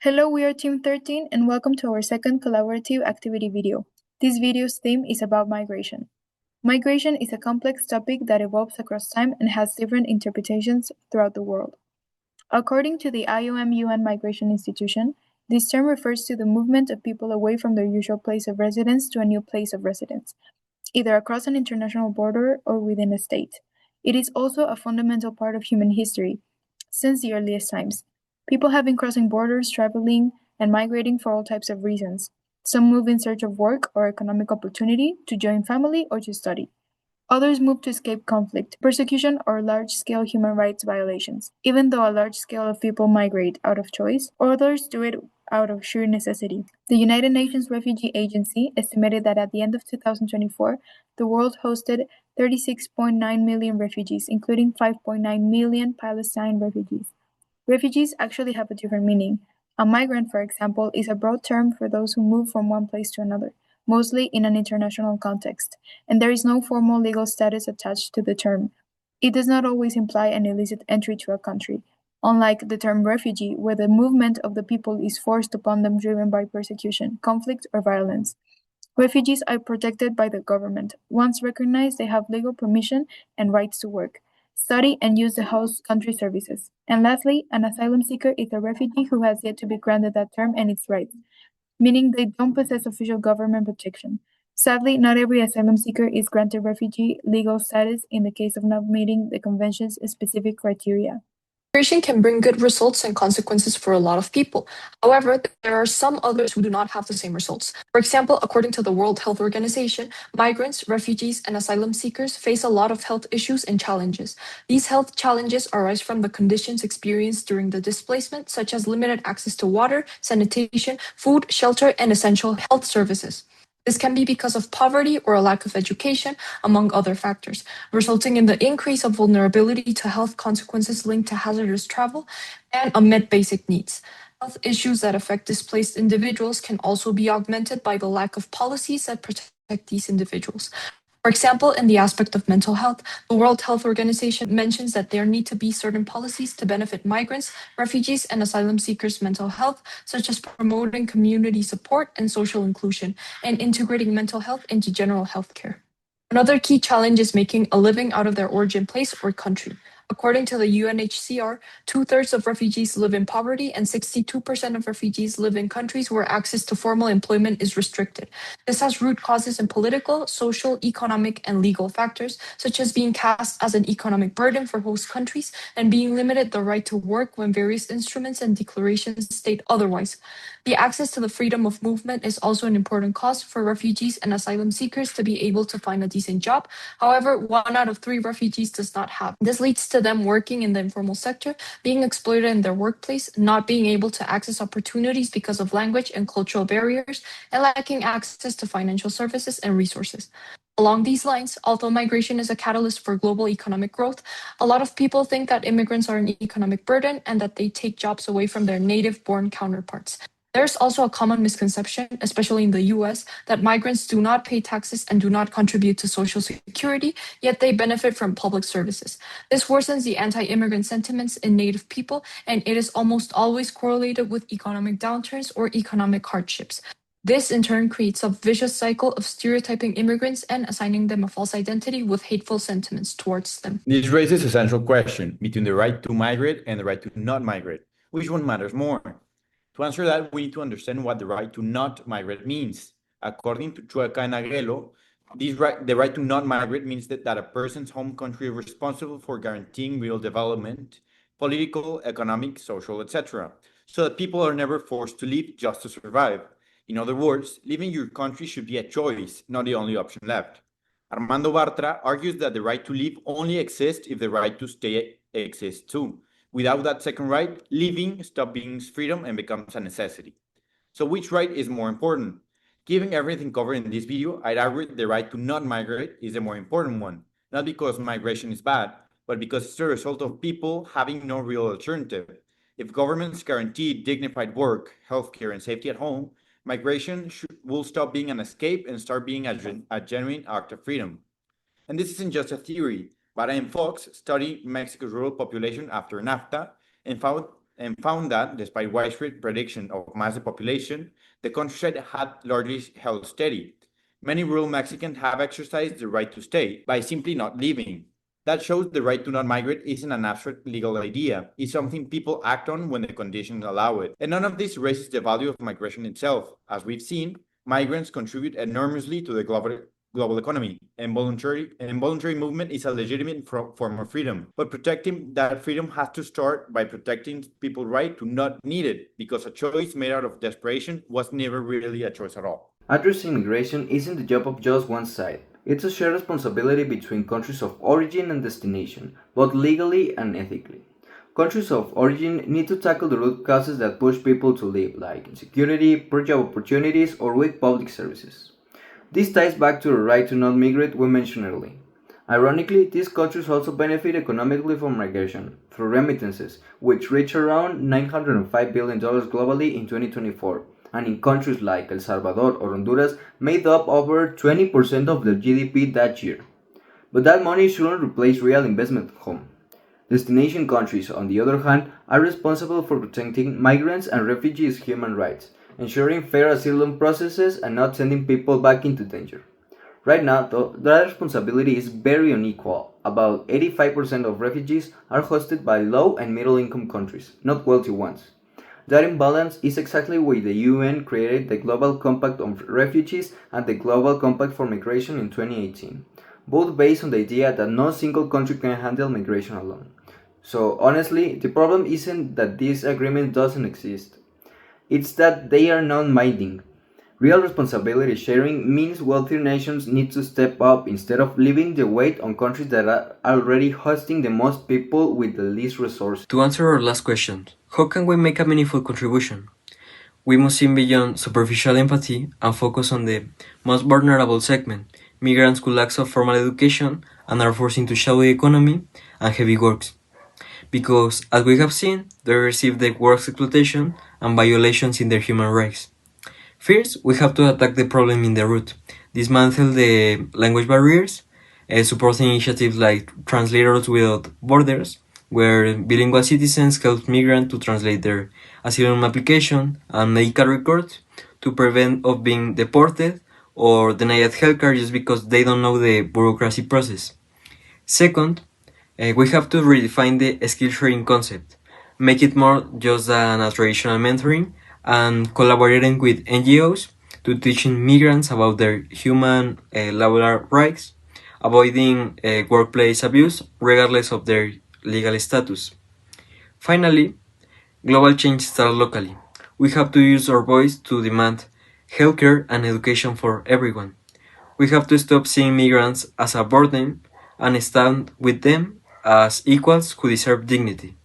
Hello, we are Team 13 and welcome to our second collaborative activity video. This video's theme is about migration. Migration is a complex topic that evolves across time and has different interpretations throughout the world. According to the IOM UN Migration Institution, this term refers to the movement of people away from their usual place of residence to a new place of residence, either across an international border or within a state. It is also a fundamental part of human history since the earliest times. People have been crossing borders, traveling, and migrating for all types of reasons. Some move in search of work or economic opportunity, to join family, or to study. Others move to escape conflict, persecution, or large-scale human rights violations. Even though a large scale of people migrate out of choice, others do it out of sheer necessity. The United Nations Refugee Agency estimated that at the end of 2024, the world hosted 36.9 million refugees, including 5.9 million Palestine refugees. Refugees actually have a different meaning. A migrant, for example, is a broad term for those who move from one place to another, mostly in an international context, and there is no formal legal status attached to the term. It does not always imply an illicit entry to a country, unlike the term refugee, where the movement of the people is forced upon them driven by persecution, conflict, or violence. Refugees are protected by the government. Once recognized, they have legal permission and rights to work, study, and use the host country services. And lastly, an asylum seeker is a refugee who has yet to be granted that term and its rights, meaning they don't possess official government protection. Sadly, not every asylum seeker is granted refugee legal status in the case of not meeting the Convention's specific criteria. Migration can bring good results and consequences for a lot of people. However, there are some others who do not have the same results. For example, according to the World Health Organization, migrants, refugees, and asylum seekers face a lot of health issues and challenges. These health challenges arise from the conditions experienced during the displacement, such as limited access to water, sanitation, food, shelter, and essential health services. This can be because of poverty or a lack of education, among other factors, resulting in the increase of vulnerability to health consequences linked to hazardous travel and unmet basic needs. Health issues that affect displaced individuals can also be augmented by the lack of policies that protect these individuals. For example, in the aspect of mental health, the World Health Organization mentions that there need to be certain policies to benefit migrants, refugees, and asylum seekers' mental health, such as promoting community support and social inclusion, and integrating mental health into general health care. Another key challenge is making a living out of their origin place or country. According to the UNHCR, two-thirds of refugees live in poverty and 62% of refugees live in countries where access to formal employment is restricted. This has root causes in political, social, economic, and legal factors, such as being cast as an economic burden for host countries and being limited the right to work when various instruments and declarations state otherwise. The access to the freedom of movement is also an important cause for refugees and asylum seekers to be able to find a decent job. However, 1 out of 3 refugees does not have. This leads to them working in the informal sector, being exploited in their workplace, not being able to access opportunities because of language and cultural barriers, and lacking access to financial services and resources. Along these lines, although migration is a catalyst for global economic growth, a lot of people think that immigrants are an economic burden and that they take jobs away from their native-born counterparts. There's also a common misconception, especially in the US, that migrants do not pay taxes and do not contribute to Social Security, yet they benefit from public services. This worsens the anti immigrant sentiments in Native people, and it is almost always correlated with economic downturns or economic hardships. This in turn creates a vicious cycle of stereotyping immigrants and assigning them a false identity with hateful sentiments towards them. This raises a central question between the right to migrate and the right to not migrate. Which one matters more? To answer that, we need to understand what the right to not migrate means. According to Chueca and Aguelo, the right to not migrate means that a person's home country is responsible for guaranteeing real development, political, economic, social, etc., so that people are never forced to leave just to survive. In other words, leaving your country should be a choice, not the only option left. Armando Bartra argues that the right to leave only exists if the right to stay exists too. Without that second right, living stops being freedom and becomes a necessity. So which right is more important? Given everything covered in this video, I'd argue the right to not migrate is the more important one, not because migration is bad, but because it's the result of people having no real alternative. If governments guarantee dignified work, healthcare, and safety at home, migration will stop being an escape and start being a genuine act of freedom. And this isn't just a theory. Bara and Fox studied Mexico's rural population after NAFTA and found and found that, despite widespread prediction of mass depopulation, the countryside had largely held steady. Many rural Mexicans have exercised the right to stay by simply not leaving. That shows the right to not migrate isn't an abstract legal idea. It's something people act on when the conditions allow it. And none of this raises the value of migration itself. As we've seen, migrants contribute enormously to the global economy, and voluntary movement is a legitimate form of freedom. But protecting that freedom has to start by protecting people's right to not need it, because a choice made out of desperation was never really a choice at all. Addressing migration isn't the job of just one side. It's a shared responsibility between countries of origin and destination, both legally and ethically. Countries of origin need to tackle the root causes that push people to leave, like insecurity, poor job opportunities, or weak public services. This ties back to the right to not migrate we mentioned earlier. Ironically, these countries also benefit economically from migration through remittances, which reach around $905 billion globally in 2024, and in countries like El Salvador or Honduras made up over 20% of their GDP that year. But that money shouldn't replace real investment at home. Destination countries, on the other hand, are responsible for protecting migrants and refugees' human rights, ensuring fair asylum processes and not sending people back into danger. Right now, though, that responsibility is very unequal. About 85% of refugees are hosted by low and middle income countries, not wealthy ones. That imbalance is exactly why the UN created the Global Compact on Refugees and the Global Compact for Migration in 2018, both based on the idea that no single country can handle migration alone. So honestly, the problem isn't that this agreement doesn't exist, it's that they are non-binding. Real responsibility sharing means wealthier nations need to step up instead of leaving the weight on countries that are already hosting the most people with the least resources. To answer our last question, how can we make a meaningful contribution? We must see beyond superficial empathy and focus on the most vulnerable segment, migrants who lack of formal education and are forced into shadowy economy and heavy works. Because, as we have seen, they receive the worst exploitation and violations in their human rights. First, we have to attack the problem in the root, dismantle the language barriers, support initiatives like Translators Without Borders, where bilingual citizens help migrants to translate their asylum application and medical records to prevent of being deported or denied healthcare just because they don't know the bureaucracy process. Second, we have to redefine the skill sharing concept, make it more just than a traditional mentoring, and collaborating with NGOs to teaching migrants about their human laboral rights, avoiding workplace abuse regardless of their legal status. Finally, global change starts locally. We have to use our voice to demand healthcare and education for everyone. We have to stop seeing migrants as a burden and stand with them as equals who deserve dignity.